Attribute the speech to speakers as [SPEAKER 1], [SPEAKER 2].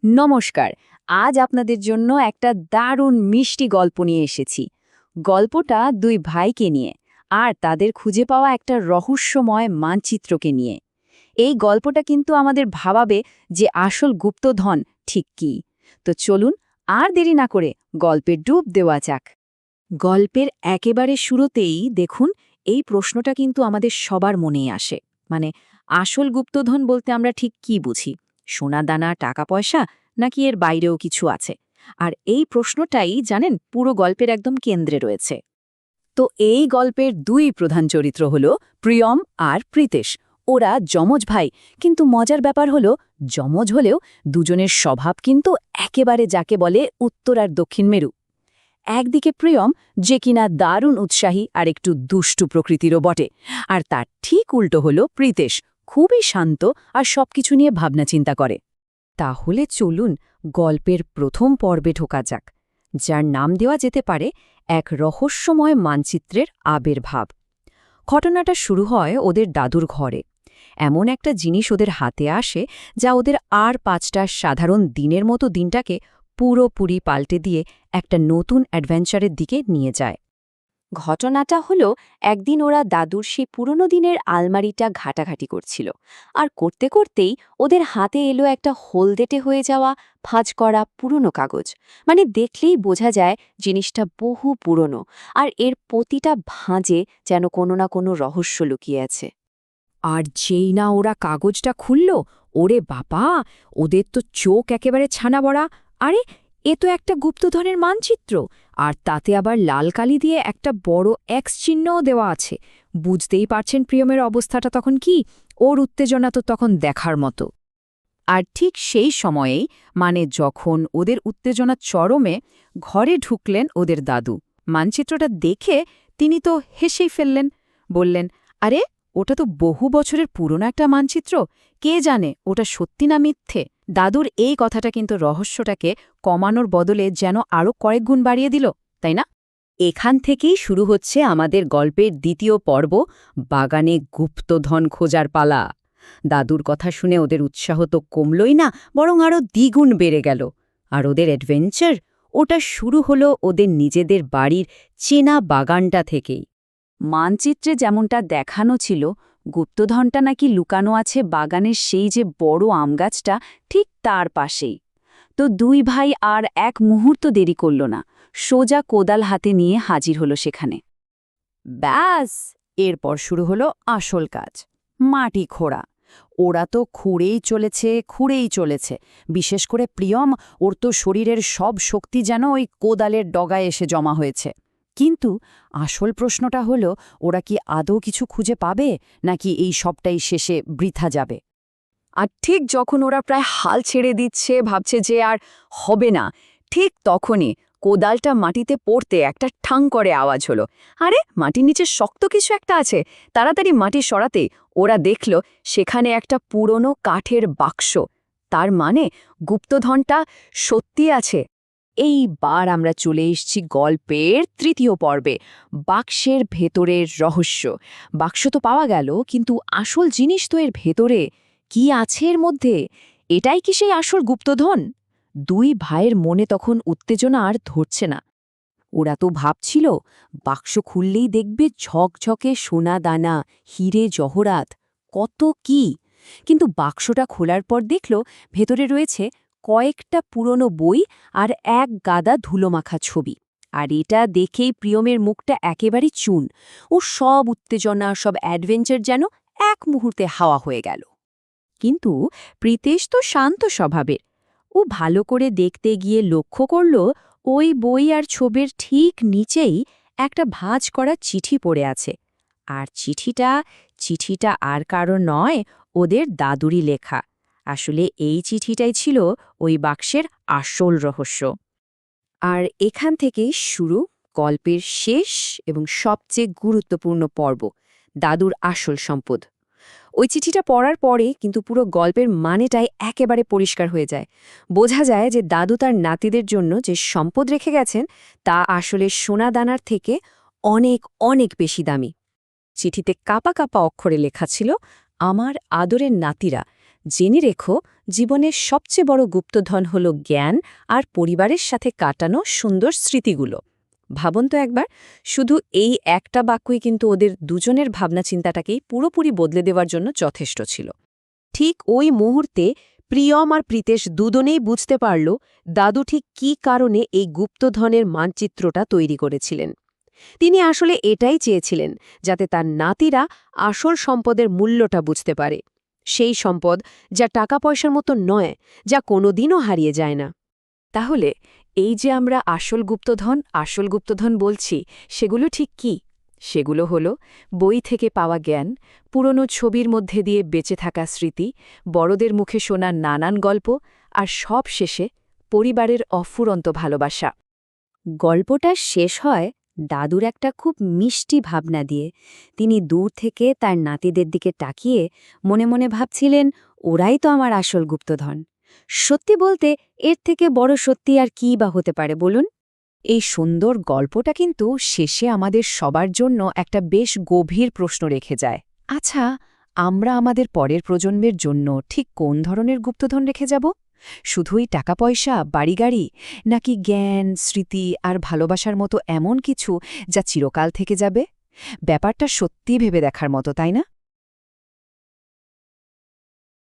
[SPEAKER 1] নমস্কার। আজ আপনাদের জন্য একটা দারুণ মিষ্টি গল্প নিয়ে এসেছি। গল্পটা দুই ভাইকে নিয়ে, আর তাদের খুঁজে পাওয়া একটা রহস্যময় মানচিত্রকে নিয়ে। এই গল্পটা কিন্তু আমাদের ভাবাবে যে আসল গুপ্তধন ঠিক কী। তো চলুন, আর দেরি না করে গল্পে ডুব দেওয়া যাক। গল্পের একেবারে শুরুতেই দেখুন, এই প্রশ্নটা কিন্তু আমাদের সবার মনেই আসে। মানে, আসল গুপ্তধন বলতে আমরা ঠিক কী বুঝি? সোনা দানা, টাকা পয়সা, নাকি এর বাইরেও কিছু আছে? আর এই প্রশ্নটাই জানেন পুরো গল্পের একদম কেন্দ্রে রয়েছে। তো এই গল্পের দুই প্রধান চরিত্র হল প্রিয়ম আর প্রীতেশ। ওরা যমজ ভাই, কিন্তু মজার ব্যাপার হলো যমজ হলেও দুজনের স্বভাব কিন্তু একেবারে যাকে বলে উত্তর আর দক্ষিণ মেরু। একদিকে প্রিয়ম, যে কিনা দারুণ উৎসাহী আর একটু দুষ্টু প্রকৃতিরও বটে, আর তার ঠিক উল্টো হল প্রীতেশ, খুবই শান্ত আর সবকিছু নিয়ে ভাবনা চিন্তা করে। তাহলে চলুন গল্পের প্রথম পর্বে ঢোকা যাক, যার নাম দেওয়া যেতে পারে এক রহস্যময় মানচিত্রের আবির্ভাব। ঘটনাটা শুরু হয় ওদের দাদুর ঘরে। এমন একটা জিনিস ওদের হাতে আসে যা ওদের আর 5টা সাধারণ দিনের মতো দিনটাকে পুরোপুরি পাল্টে দিয়ে একটা নতুন অ্যাডভেঞ্চারের দিকে নিয়ে যায়। ঘটনাটা হলো, একদিন ওরা দাদুর সেই পুরনো দিনের আলমারিটা ঘাটাঘাটি করছিল, আর করতে করতেই ওদের হাতে এলো একটা হলদেটে হয়ে যাওয়া ভাঁজ করা পুরনো কাগজ। মানে দেখলেই বোঝা যায় জিনিসটা বহু পুরনো, আর এর প্রতিটা ভাঁজে যেন কোনো না কোনো রহস্য লুকিয়ে আছে। আর যেই না ওরা কাগজটা খুলল, ওরে বাবা, ওদের তো চোখ একেবারে ছানা বড়া। আরে, এ তো একটা গুপ্তধনের মানচিত্র, আর তাতে আবার লাল কালি দিয়ে একটা বড় এক্স চিহ্নও দেওয়া আছে। বুঝতেই পারছেন প্রিয়মের অবস্থাটা তখন কি। ওর উত্তেজনা তো তখন দেখার মতো। আর ঠিক সেই সময়েই, মানে যখন ওদের উত্তেজনা চরমে, ঘরে ঢুকলেন ওদের দাদু। মানচিত্রটা দেখে তিনি তো হেসেই ফেললেন। বললেন, আরে, ওটা তো বহু বছরের পুরনো একটা মানচিত্র। কে জানে ওটা সত্যি না মিথ্যে। দাদুর এই কথাটা কিন্তু রহস্যটাকে কমানোর বদলে যেন আরও কয়েক গুণ বাড়িয়ে দিল, তাই না? এখান থেকেই শুরু হচ্ছে আমাদের গল্পের দ্বিতীয় পর্ব, বাগানে গুপ্তধন খোঁজার পালা। দাদুর কথা শুনে ওদের উৎসাহ তো কমলই না, বরং আরও দ্বিগুণ বেড়ে গেল। আর ওদের অ্যাডভেঞ্চার, ওটা শুরু হলো ওদের নিজেদের বাড়ির চেনা বাগানটা থেকেই। মানচিত্রে যেমনটা দেখানো ছিল, গুপ্তধনটা নাকি লুকানো আছে বাগানের সেই যে বড় আমগাছটা, ঠিক তার পাশেই। তো দুই ভাই আর এক মুহূর্ত দেরি করল না, সোজা কোদাল হাতে নিয়ে হাজির হলো সেখানে। ব্যাস, এরপর শুরু হলো আসল কাজ, মাটি খোঁড়া। ওরা তো খুঁড়েই চলেছে। বিশেষ করে প্রিয়ম, ওর তো শরীরের সব শক্তি যেন ওই কোদালের ডগায় এসে জমা হয়েছে। কিন্তু আসল প্রশ্নটা হলো, ওরা কি আদৌ কিছু খুঁজে পাবে, নাকি এই সবটাই শেষে বৃথা যাবে? আর ঠিক যখন ওরা প্রায় হাল ছেড়ে দিচ্ছে, ভাবছে যে আর হবে না, ঠিক তখনই কোদালটা মাটিতে পড়তে একটা ঠাং করে আওয়াজ হলো। আরে, মাটির নিচে শক্ত কিছু একটা আছে। তাড়াতাড়ি মাটি সরাতে ওরা দেখল সেখানে একটা পুরনো কাঠের বাক্স। তার মানে গুপ্তধনটা সত্যি আছে। এইবার আমরা চলে এসেছি গল্পের তৃতীয় পর্বে, বাক্সের ভেতরের রহস্য। বাক্স তো পাওয়া গেল, কিন্তু আসল জিনিস তো এর ভেতরে। কি আছে এর মধ্যে? এটাই কি সেই আসল গুপ্তধন? দুই ভাইয়ের মনে তখন উত্তেজনা আর ধরছে না। ওরা তো ভাবছিল বাক্স খুললেই দেখবে ঝকঝকে সোনা দানা, হিরে জহরাত, কত কি। কিন্তু বাক্সটা খোলার পর দেখল ভেতরে রয়েছে কয়েকটা পুরনো বই আর এক গাদা ধুলোমাখা ছবি। আর এটা দেখেই প্রিয়মের মুখটা একেবারে চুন। ও সব উত্তেজনা, সব অ্যাডভেঞ্চার যেন এক মুহূর্তে হাওয়া হয়ে গেল। কিন্তু প্রীতেশ তো শান্ত স্বভাবের। ও ভালো করে দেখতে গিয়ে লক্ষ্য করল, ওই বই আর ছবির ঠিক নিচেই একটা ভাঁজ করা চিঠি পড়ে আছে। আর চিঠিটা আর কারো নয়, ওদের দাদুরই লেখা। আসলে এই চিঠিটাই ছিল ওই বাক্সের আসল রহস্য। আর এখান থেকেই শুরু গল্পের শেষ এবং সবচেয়ে গুরুত্বপূর্ণ পর্ব, দাদুর আসল সম্পদ। ওই চিঠিটা পড়ার পরে কিন্তু পুরো গল্পের মানেটাই একেবারে পরিষ্কার হয়ে যায়। বোঝা যায় যে দাদু তার নাতিদের জন্য যে সম্পদ রেখে গেছেন, তা আসলে সোনা দানার থেকে অনেক অনেক বেশি দামি। চিঠিতে কাপা কাপা অক্ষরে লেখা ছিল, আমার আদরের নাতিরা, জেনে রেখো জীবনের সবচেয়ে বড় গুপ্তধন হল জ্ঞান আর পরিবারের সাথে কাটানো সুন্দর স্মৃতিগুলো। ভাবুন তো একবার, শুধু এই একটা বাক্যই কিন্তু ওদের দুজনের ভাবনা চিন্তাটাকেই পুরোপুরি বদলে দেওয়ার জন্য যথেষ্ট ছিল। ঠিক ওই মুহূর্তে প্রিয়ম আর প্রীতেশ দুজনেই বুঝতে পারল দাদু ঠিক কী কারণে এই গুপ্তধনের মানচিত্রটা তৈরি করেছিলেন। তিনি আসলে এটাই চেয়েছিলেন, যাতে তার নাতিরা আসল সম্পদের মূল্যটা বুঝতে পারে, সেই সম্পদ যা টাকা পয়সার মতো নয়, যা কোনোদিনও হারিয়ে যায় না। তাহলে এই যে আমরা আসল গুপ্তধন বলছি, সেগুলো ঠিক কি? সেগুলো হলো বই থেকে পাওয়া জ্ঞান, পুরনো ছবির মধ্যে দিয়ে বেঁচে থাকা স্মৃতি, বড়দের মুখে শোনা নানান গল্প, আর সব শেষে পরিবারের অফুরন্ত ভালোবাসা। গল্পটা শেষ হয় দাদুর একটা খুব মিষ্টি ভাবনা দিয়ে। তিনি দূর থেকে তার নাতিদের দিকে তাকিয়ে মনে মনে ভাবছিলেন, ওরাই তো আমার আসল গুপ্তধন। সত্যি বলতে এর থেকে বড় সত্যি আর কী বা হতে পারে বলুন? এই সুন্দর গল্পটা কিন্তু শেষে আমাদের সবার জন্য একটা বেশ গভীর প্রশ্ন রেখে যায়। আচ্ছা, আমরা আমাদের পরের প্রজন্মের জন্য ঠিক কোন ধরনের গুপ্তধন রেখে যাব? শুধুই টাকা পয়সা, বাড়িগাড়ি, নাকি জ্ঞান, স্মৃতি আর ভালোবাসার মতো এমন কিছু যা চিরকাল থেকে যাবে? ব্যাপারটা সত্যিই ভেবে দেখার মতো, তাই না?